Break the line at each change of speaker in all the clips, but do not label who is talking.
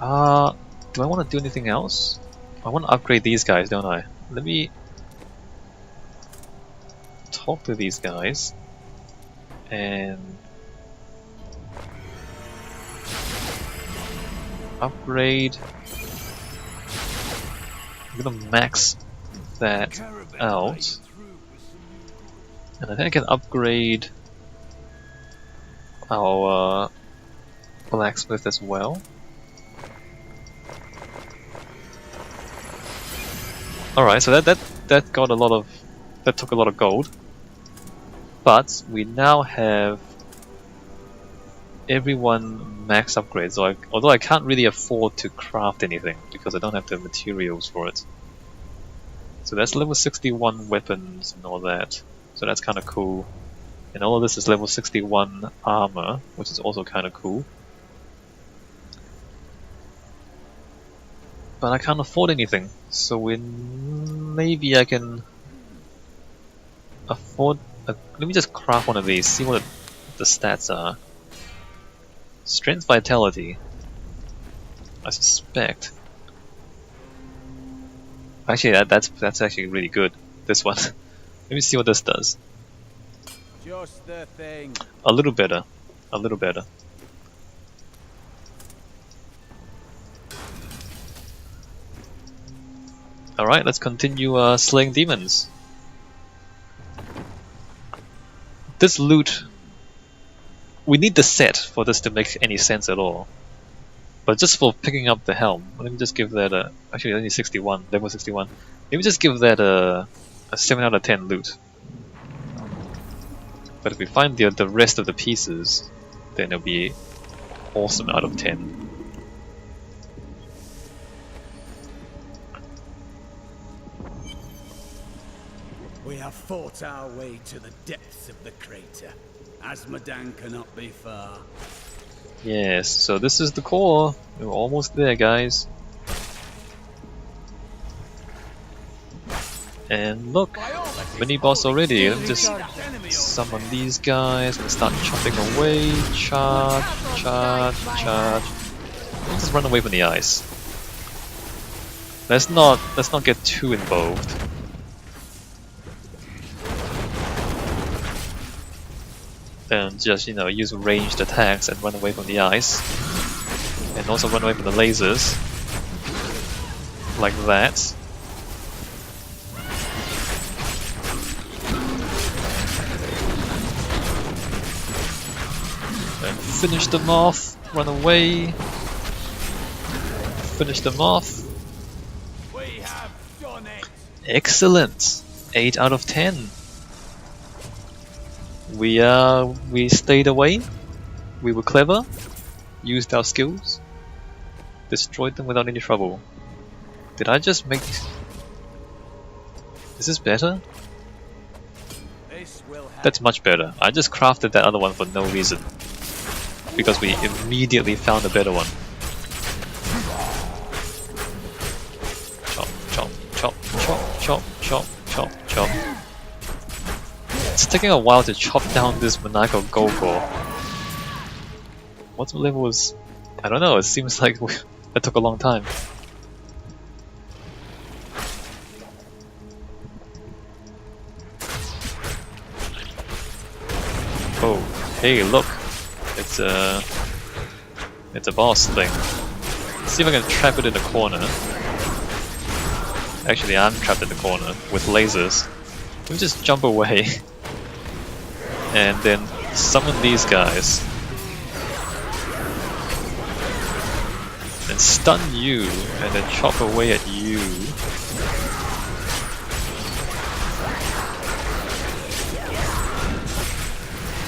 Do I want to do anything else? I want to upgrade these guys, don't I? Let me talk to these guys and upgrade. I'm gonna max that out, and I think I can upgrade our blacksmith as well. Alright, so that got a lot of, that took a lot of gold, but we now have everyone max upgrade. So although I can't really afford to craft anything because I don't have the materials for it. So that's level 61 weapons and all that. So that's kind of cool. And all of this is level 61 armor, which is also kind of cool. But I can't afford anything, so maybe I can afford. Let me just craft one of these, see what the stats are. Strength, vitality. I suspect. Actually, that's actually really good. This one. Let me see what this does.
Just the thing.
A little better. A little better. Alright, let's continue slaying demons. This loot... We need the set for this to make any sense at all. But just for picking up the helm, let me just give that a... Actually, only 61, level 61. Let me just give that a 7 out of 10 loot. But if we find the rest of the pieces, then it'll be awesome out of 10.
We have fought our way to the depths of the crater. Asmodan cannot be far.
Yes, so this is the core. We're almost there, guys. And look, mini boss already. Let me just summon these guys and start chopping away. Charge, charge, charge. Let's just run away from the ice. Let's not get too involved. And just, you know, use ranged attacks and run away from the ice. And also run away from the lasers. Like that. And finish them off. Run away. Finish them off.
We have done it.
Excellent. 8 out of 10. We stayed away, we were clever, used our skills, destroyed them without any trouble. Did I just make... Is this better? That's much better. I just crafted that other one for no reason. Because we immediately found a better one. Chop, chop, chop, chop, chop, chop, chop, chop. It's taking a while to chop down this maniacal Gogo. What level was... I don't know, it seems like that took a long time. Oh, hey, look! It's a boss thing. Let's see if I can trap it in the corner. Actually, I'm trapped in the corner with lasers. Let me just jump away. And then summon these guys. And stun you, and then chop away at you.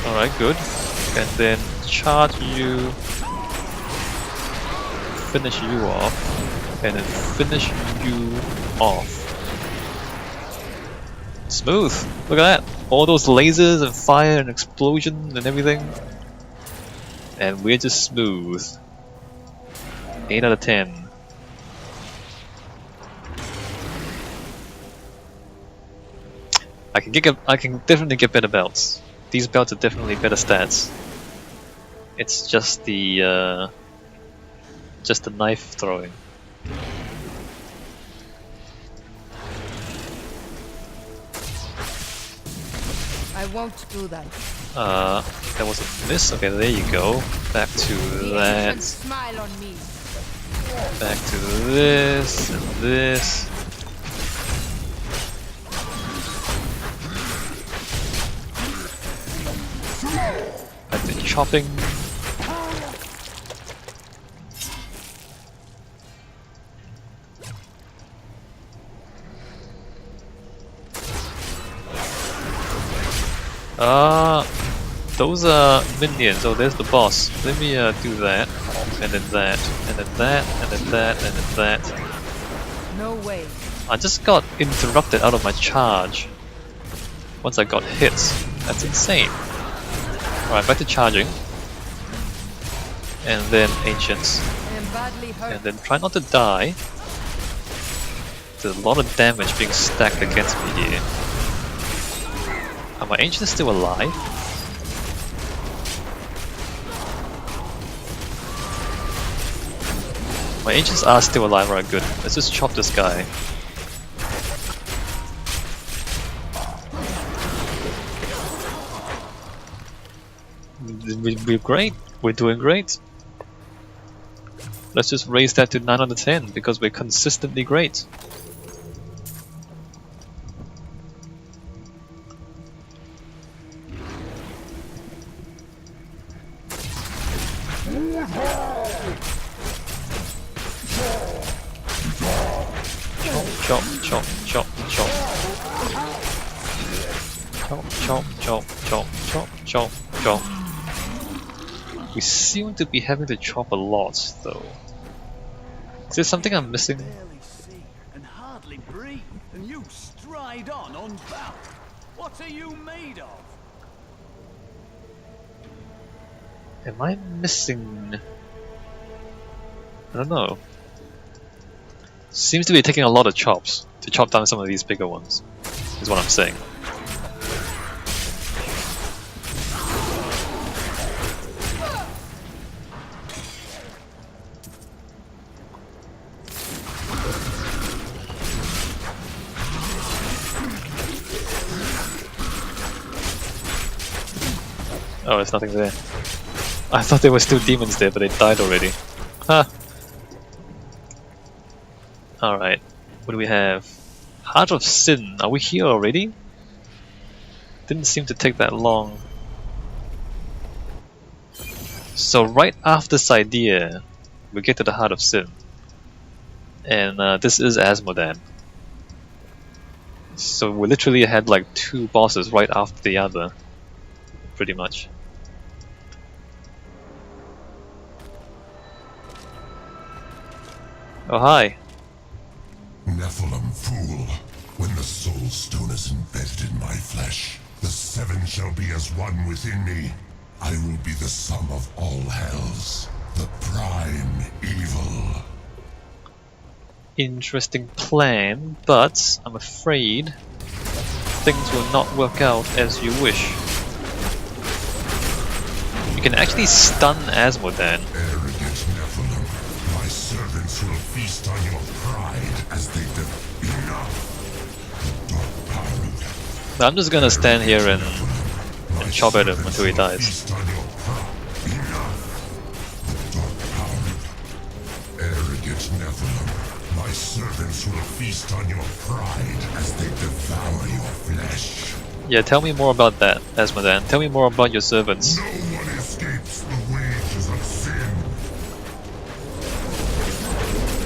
Alright, good. And then charge you, finish you off, and then finish you off. Smooth! Look at that! All those lasers and fire and explosion and everything. And we're just smooth. 8 out of 10. I can definitely get better belts. These belts are definitely better stats. It's just the just the knife throwing.
I won't do that.
That was a miss. Okay, there you go. Back to
The
that.
ancients smile on me.
Back to this and this. Back to chopping. Those are minions. Oh, there's the boss. Let me do that, and then that, and then that, and then that, and then that.
No way.
I just got interrupted out of my charge once I got hit. That's insane. Alright, back to charging. And then ancients.
I am badly hurt.
And then try not to die. There's a lot of damage being stacked against me here. Are my ancients still alive? My ancients are still alive, right? Good. Let's just chop this guy. We're great. We're doing great. Let's just raise that to 9 out of 10 because we're consistently great. Chop, chop, chop, chop. Chop, chop, chop, chop, chop, chop, chop. We seem to be having to chop a lot, though. Is there something I'm missing?
Barely see and hardly breathe, and you stride on unbound. What are you made of?
Am I missing? I don't know. Seems to be taking a lot of chops to chop down some of these bigger ones, is what I'm saying. Oh, there's nothing there. I thought there were still demons there, but they died already. Ha! Alright, what do we have? Heart of Sin. Are we here already? Didn't seem to take that long. So right after Cydia, we get to the Heart of Sin. And this is Asmodan. So we literally had like 2 bosses right after the other. Pretty much. Oh, hi.
Nephilim fool, when the soul stone is embedded in my flesh, the 7 shall be as one within me. I will be the sum of all hells, the prime evil.
Interesting plan, but I'm afraid things will not work out as you wish. You can actually stun Asmodan.
Arrogant Nephilim, my servants will feast on your pride as they enough. The dark power.
I'm just gonna stand here and chop at him until he dies.
Feast on your pride. Enough. The dark power. Arrogant Nephilim, my servants will feast on your pride as they devour your flesh.
Yeah, tell me more about that, Asmodan. Tell me more about your servants.
No one escapes the wages of sin.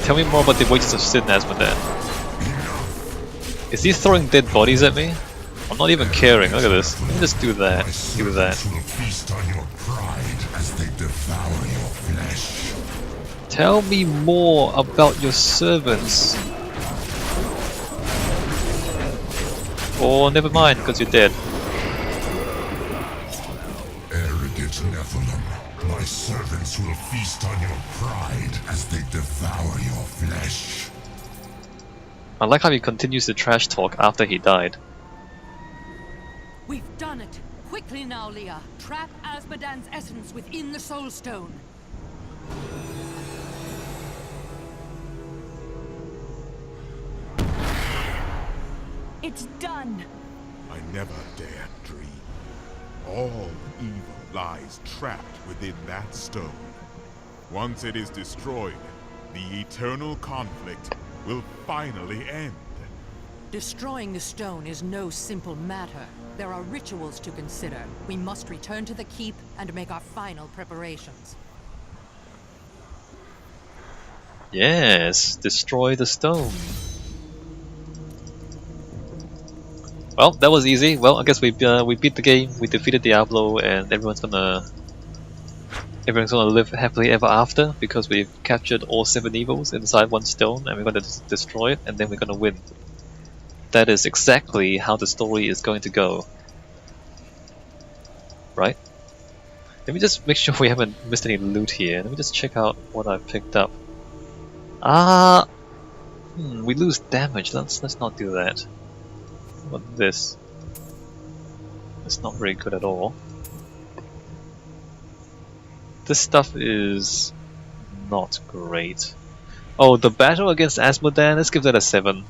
Tell me more about the wages of sin, Asmodan. Is he throwing dead bodies at me? I'm not even caring. Look at this. Let me just do that. Do that.
Will feast on your pride as they devour your flesh.
Tell me more about your servants. Oh, never mind, because you're dead.
Arrogant Nephilim, my servants will feast on your pride as they devour your flesh.
I like how he continues to trash talk after he died.
We've done it! Quickly now, Leah! Trap Asmodan's essence within the Soul Stone! It's done.
I never dared dream. All evil lies trapped within that stone. Once it is destroyed, the eternal conflict will finally end.
Destroying the stone is no simple matter. There are rituals to consider. We must return to the keep and make our final preparations.
Yes, destroy the stone. Well, that was easy. Well, I guess we beat the game. We defeated Diablo, and everyone's gonna live happily ever after because we've captured all 7 evils inside one stone, and we're gonna destroy it, and then we're gonna win. That is exactly how the story is going to go. Right? Let me just make sure we haven't missed any loot here. Let me just check out what I picked up. We lose damage. Let's not do that. What about this? It's not very good at all. This stuff is not great. Oh, the battle against Asmodan, let's give that a 7.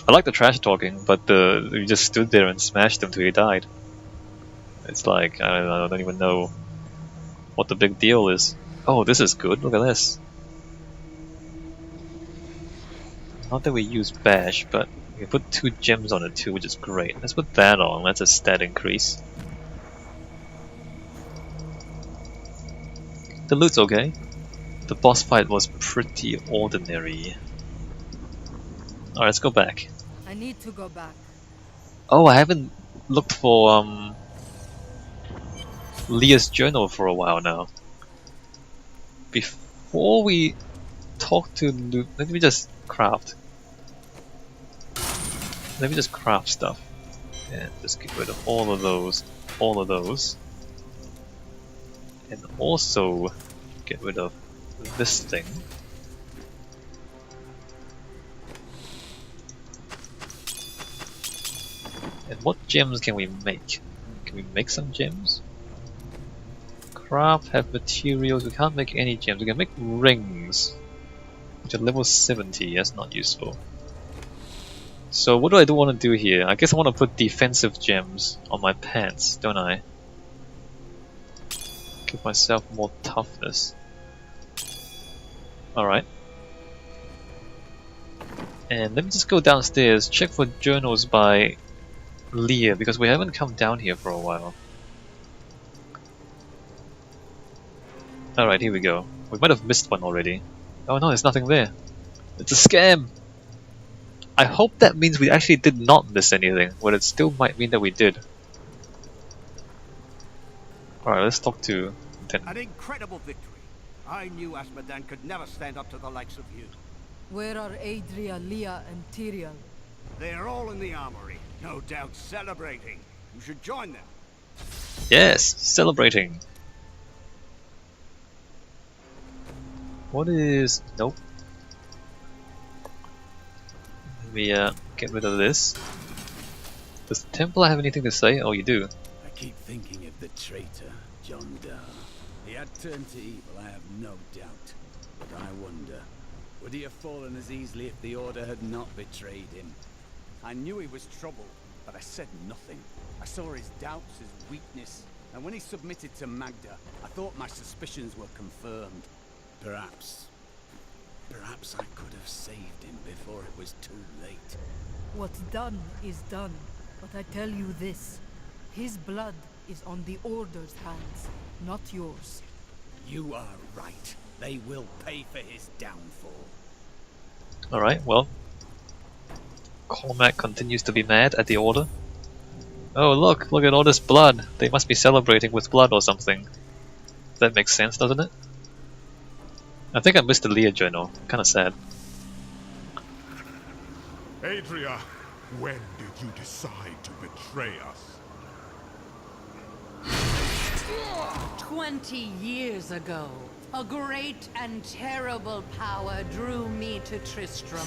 I like the trash talking, but we just stood there and smashed him till he died. It's like, I don't even know what the big deal is. Oh, this is good, look at this. Not that we use bash, but we can put 2 gems on it too, which is great. Let's put that on, that's a stat increase. The loot's okay. The boss fight was pretty ordinary. Alright, let's go back.
I need to go back.
Oh, I haven't looked for Leah's journal for a while now. Before we talk to Luke, let me just craft. Let me just craft stuff. And just get rid of all of those. And also get rid of this thing. And what gems can we make? Can we make some gems? Craft, have materials, we can't make any gems. We can make rings, which are level 70, that's not useful. So what do I want to do here? I guess I want to put defensive gems on my pants, don't I? Give myself more toughness. Alright. And let me just go downstairs, check for journals by Leah, because we haven't come down here for a while. Alright, here we go. We might have missed one already. Oh no, there's nothing there. It's a scam! I hope that means we actually did not miss anything, but it still might mean that we did. Alright, let's talk to Lieutenant.
An incredible victory. I knew Asmodan could never stand up to the likes of you.
Where are Adria, Leah, and Tyrion?
They are all in the armory, no doubt celebrating. You should join them.
Yes, celebrating. What is... Nope. Let me get rid of this. Does the temple have anything to say? Oh, you do.
I keep thinking of the traitor, John Dar. He had turned to evil, I have no doubt. But I wonder, would he have fallen as easily if the Order had not betrayed him? I knew he was trouble, but I said nothing. I saw his doubts, his weakness, and when he submitted to Magda, I thought my suspicions were confirmed. Perhaps I could have saved him before it was too late.
What's done is done, but I tell you this. His blood is on the Order's hands, not yours.
You are right. They will pay for his downfall.
Alright, well. Cormac continues to be mad at the Order. Oh look at all this blood. They must be celebrating with blood or something. That makes sense, doesn't it? I think I missed the Leah journal. Kinda sad.
Adria, when did you decide to betray us?
20 years ago, a great and terrible power drew me to Tristram.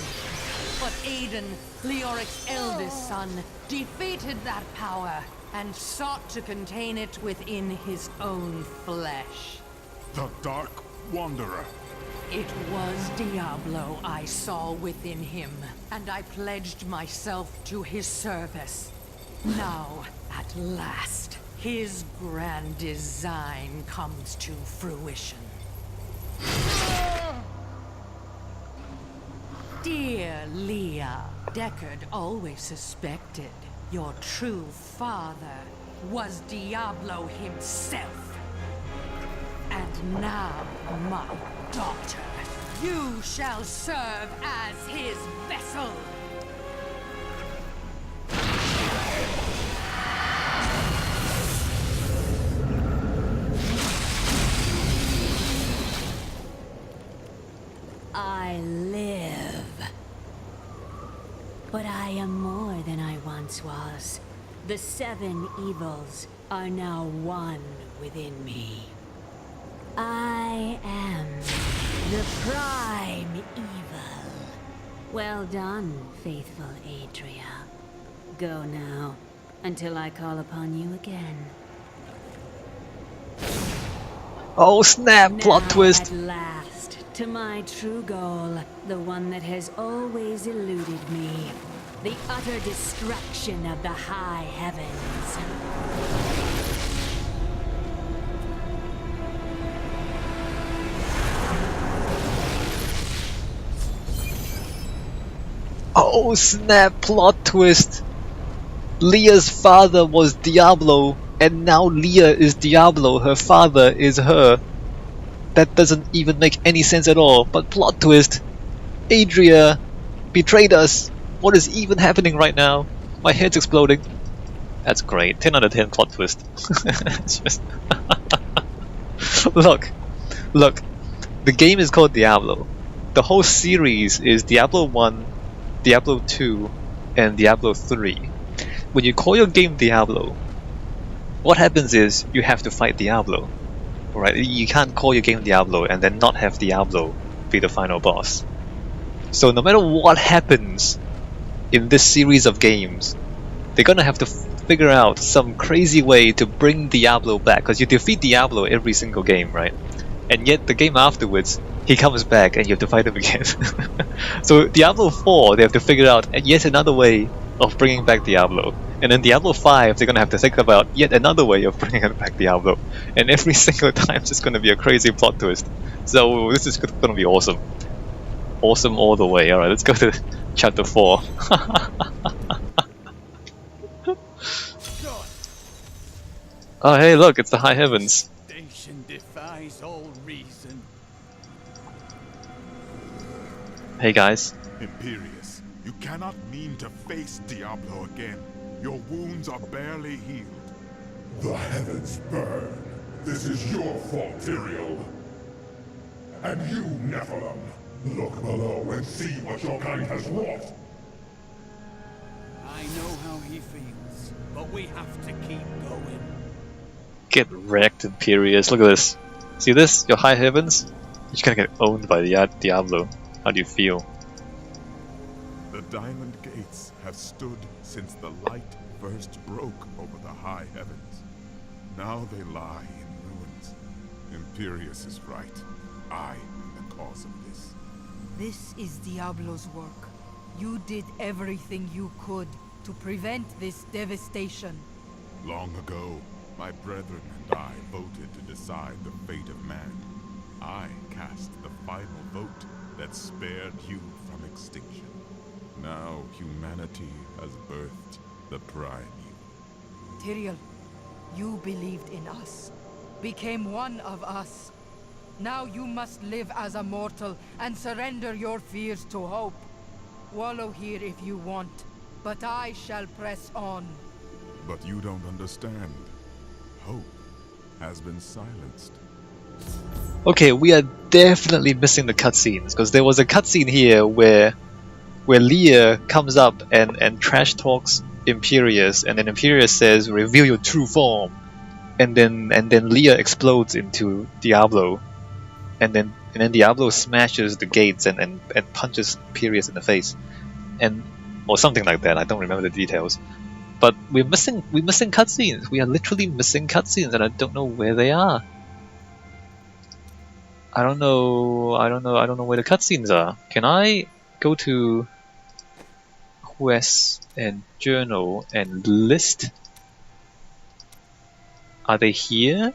But Aiden, Leoric's eldest son, defeated that power and sought to contain it within his own flesh.
The Dark Wanderer.
It was Diablo I saw within him, and I pledged myself to his service. Now, at last, his grand design comes to fruition. Dear Leah, Deckard always suspected your true father was Diablo himself. And now, my daughter, you shall serve as his vessel.
I live. But I am more than I once was. The 7 evils are now one within me. I am the prime evil. Well done, faithful Adria. Go now, until I call upon you again.
Oh snap! Plot
Now
twist!
at last, to my true goal, the one that has always eluded me. The utter destruction of the high heavens.
Oh snap! Plot twist! Leah's father was Diablo, and now Leah is Diablo, her father is her. That doesn't even make any sense at all, but plot twist! Adria betrayed us! What is even happening right now? My head's exploding. That's great. 10 out of 10 plot twist. It's just look. The game is called Diablo. The whole series is Diablo 1, Diablo 2, and Diablo 3. When you call your game Diablo, what happens is you have to fight Diablo. Right? You can't call your game Diablo and then not have Diablo be the final boss. So no matter what happens in this series of games, they're gonna have to figure out some crazy way to bring Diablo back, because you defeat Diablo every single game, right? And yet the game afterwards, he comes back and you have to fight him again. So Diablo 4, they have to figure out yet another way of bringing back Diablo. And then Diablo 5, they're gonna have to think about yet another way of bringing back Diablo. And every single time it's just gonna be a crazy plot twist. So this is gonna be awesome. Awesome all the way. Alright, let's go to chapter 4. Oh hey, look, it's the high heavens.
Station defies all reason.
Hey guys.
Imperious, you cannot mean to face Diablo again. Your wounds are barely healed.
The heavens burn. This is your fault, Tyrael. And you, Nephilim, look below and see what your kind has wrought.
I know how he feels, but we have to keep going.
Get wrecked, Imperious. Look at this. See this? Your high heavens? You're just gonna get owned by the Diablo. How do you feel?
The diamond gates have stood since the light first broke over the high heavens. Now they lie in ruins. Imperious is right. I am the cause of this.
This is Diablo's work. You did everything you could to prevent this devastation.
Long ago, my brethren and I voted to decide the fate of man. I cast the final vote that spared you from extinction. Now humanity has birthed the prime evil.
Tyrael, you believed in us, became one of us. Now you must live as a mortal and surrender your fears to hope. Wallow here if you want, but I shall press on.
But you don't understand. Hope has been silenced.
Okay, we are definitely missing the cutscenes, because there was a cutscene here where Leah comes up and trash talks Imperious, and then Imperious says, "Reveal your true form," and then Leah explodes into Diablo, and then Diablo smashes the gates and punches Imperious in the face, or something like that. I don't remember the details. But we're missing cutscenes. We are literally missing cutscenes, and I don't know where they are. I don't know where the cutscenes are. Can I go to quest and journal and list? Are they here?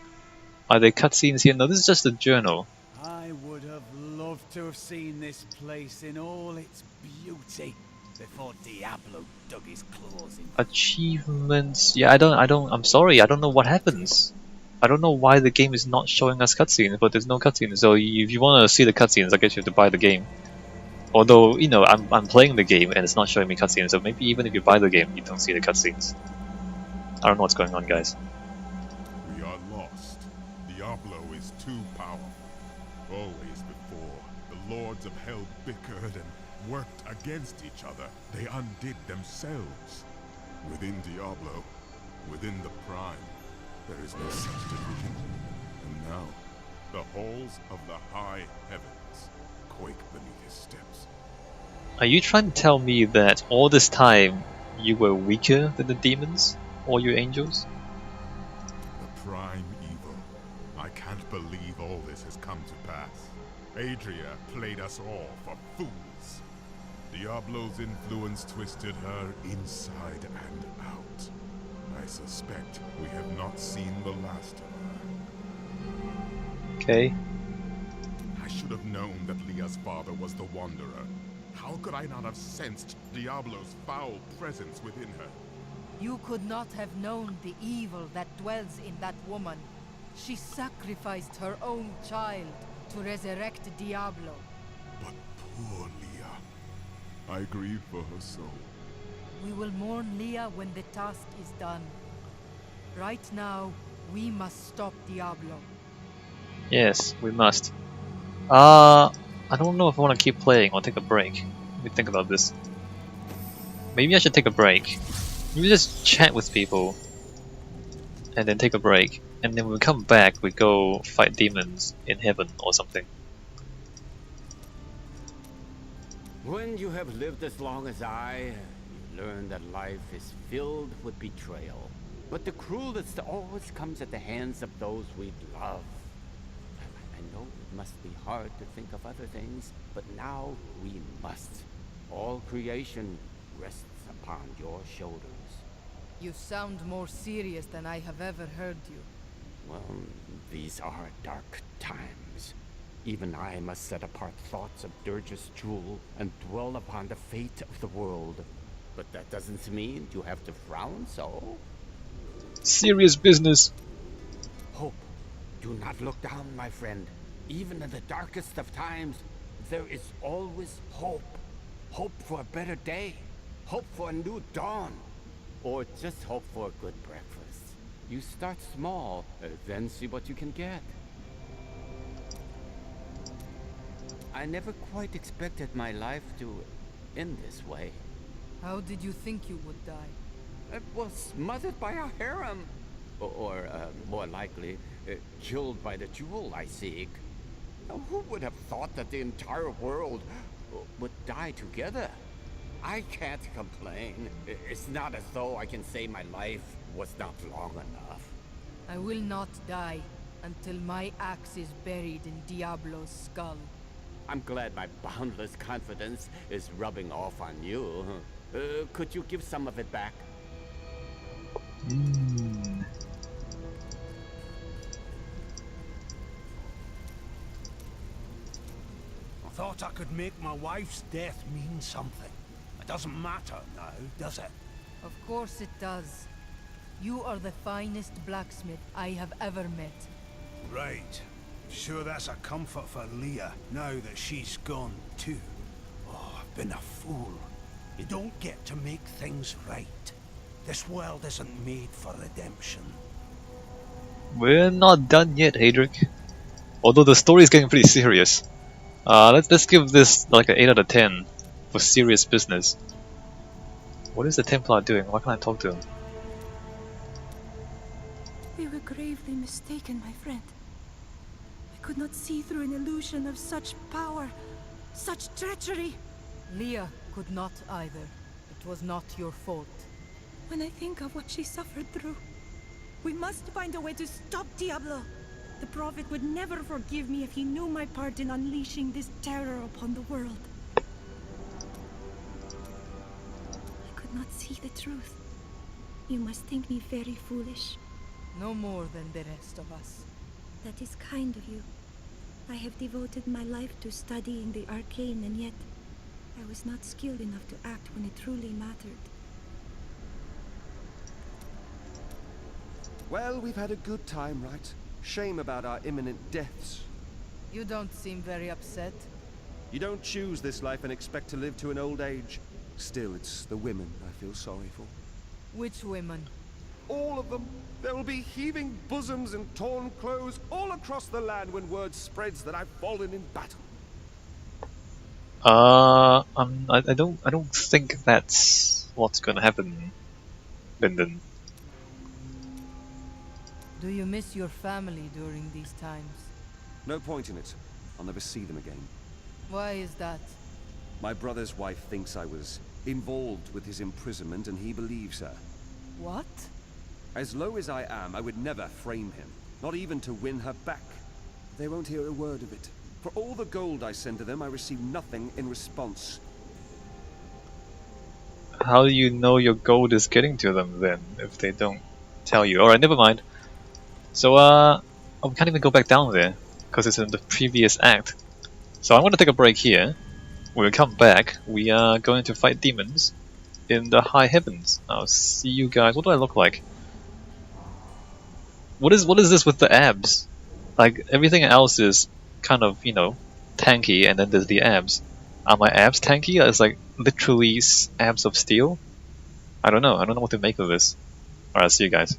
Are there cutscenes here? No, this is just a journal.
I would have loved to have seen this place in all its beauty before Diablo dug his claws in.
Achievements. Yeah, I'm sorry, I don't know what happens. I don't know why the game is not showing us cutscenes, but there's no cutscenes. So if you want to see the cutscenes, I guess you have to buy the game. Although, you know, I'm playing the game and it's not showing me cutscenes, so maybe even if you buy the game, you don't see the cutscenes. I don't know what's going on, guys.
We are lost. Diablo is too powerful. Always before, the lords of hell bickered and worked against each other. They undid themselves. Within Diablo, within the Prime, there is no such division. And now, the halls of the high heavens quake beneath his steps.
Are you trying to tell me that all this time you were weaker than the demons? Or your angels?
The prime evil. I can't believe all this has come to pass. Adria played us all for fools. Diablo's influence twisted her inside and out. I suspect we have not seen the last of her.
Okay.
I should have known that Leah's father was the Wanderer. How could I not have sensed Diablo's foul presence within her?
You could not have known the evil that dwells in that woman. She sacrificed her own child to resurrect Diablo.
But poor Leah. I grieve for her soul.
We will mourn Leah when the task is done. Right now, we must stop Diablo.
Yes, we must. I don't know if I want to keep playing or take a break. Let me think about this. Maybe I should take a break. Maybe just chat with people and then take a break. And then when we come back, we go fight demons in heaven or something.
When you have lived as long as I, you learn that life is filled with betrayal. But the cruelest always comes at the hands of those we love. I know it must be hard to think of other things, but now we must. All creation rests upon your shoulders.
You sound more serious than I have ever heard you.
Well, these are dark times. Even I must set apart thoughts of Dirge's jewel and dwell upon the fate of the world. But that doesn't mean you have to frown so.
Serious business.
Hope. Do not look down, my friend. Even in the darkest of times, there is always hope. Hope for a better day. Hope for a new dawn. Or just hope for a good breakfast. You start small, then see what you can get. I never quite expected my life to end this way.
How did you think you would die?
I was smothered by a harem. Or more likely, killed by the jewel I seek. Now, who would have thought that the entire world would die together? I can't complain. It's not as though I can say my life was not long enough.
I will not die until my axe is buried in Diablo's skull.
I'm glad my boundless confidence is rubbing off on you. Could you give some of it back?
I thought I could make my wife's death mean something. It doesn't matter now, does it?
Of course it does. You are the finest blacksmith I have ever met.
Right. Sure that's a comfort for Leah, now that she's gone too. Oh, I've been a fool. You don't get to make things right. This world isn't made for redemption.
We're not done yet, Hadric. Although the story is getting pretty serious. Let's give this like an 8 out of 10 for serious business. What is the Templar doing? Why can't I talk to him?
We were gravely mistaken, my friend. I could not see through an illusion of such power, such treachery.
Leah could not either. It was not your fault.
When I think of what she suffered through, we must find a way to stop Diablo. The Prophet would never forgive me if he knew my part in unleashing this terror upon the world. I could not see the truth. You must think me very foolish.
No more than the rest of us.
That is kind of you. I have devoted my life to studying the arcane, and yet I was not skilled enough to act when it truly mattered.
Well, we've had a good time, right? Shame about our imminent deaths.
You don't seem very upset.
You don't choose this life and expect to live to an old age. Still, it's the women I feel sorry for.
Which women?
All of them. There will be heaving bosoms and torn clothes all across the land when word spreads that I've fallen in battle.
I don't think that's what's gonna happen, Lyndon.
Do you miss your family during these times?
No point in it. I'll never see them again.
Why is that?
My brother's wife thinks I was involved with his imprisonment, and he believes her.
What?
As low as I am, I would never frame him, not even to win her back. They won't hear a word of it. For all the gold I send to them, I receive nothing in response.
How do you know your gold is getting to them then, if they don't tell you? Alright, never mind. So, we can't even go back down there, because it's in the previous act. So I'm going to take a break here. When we come back, we are going to fight demons in the high heavens. I'll see you guys. What do I look like? What is this with the abs? Like, everything else is kind of, you know, tanky, and then there's the abs. Are my abs tanky? It's like literally abs of steel? I don't know what to make of this. Alright, see you guys.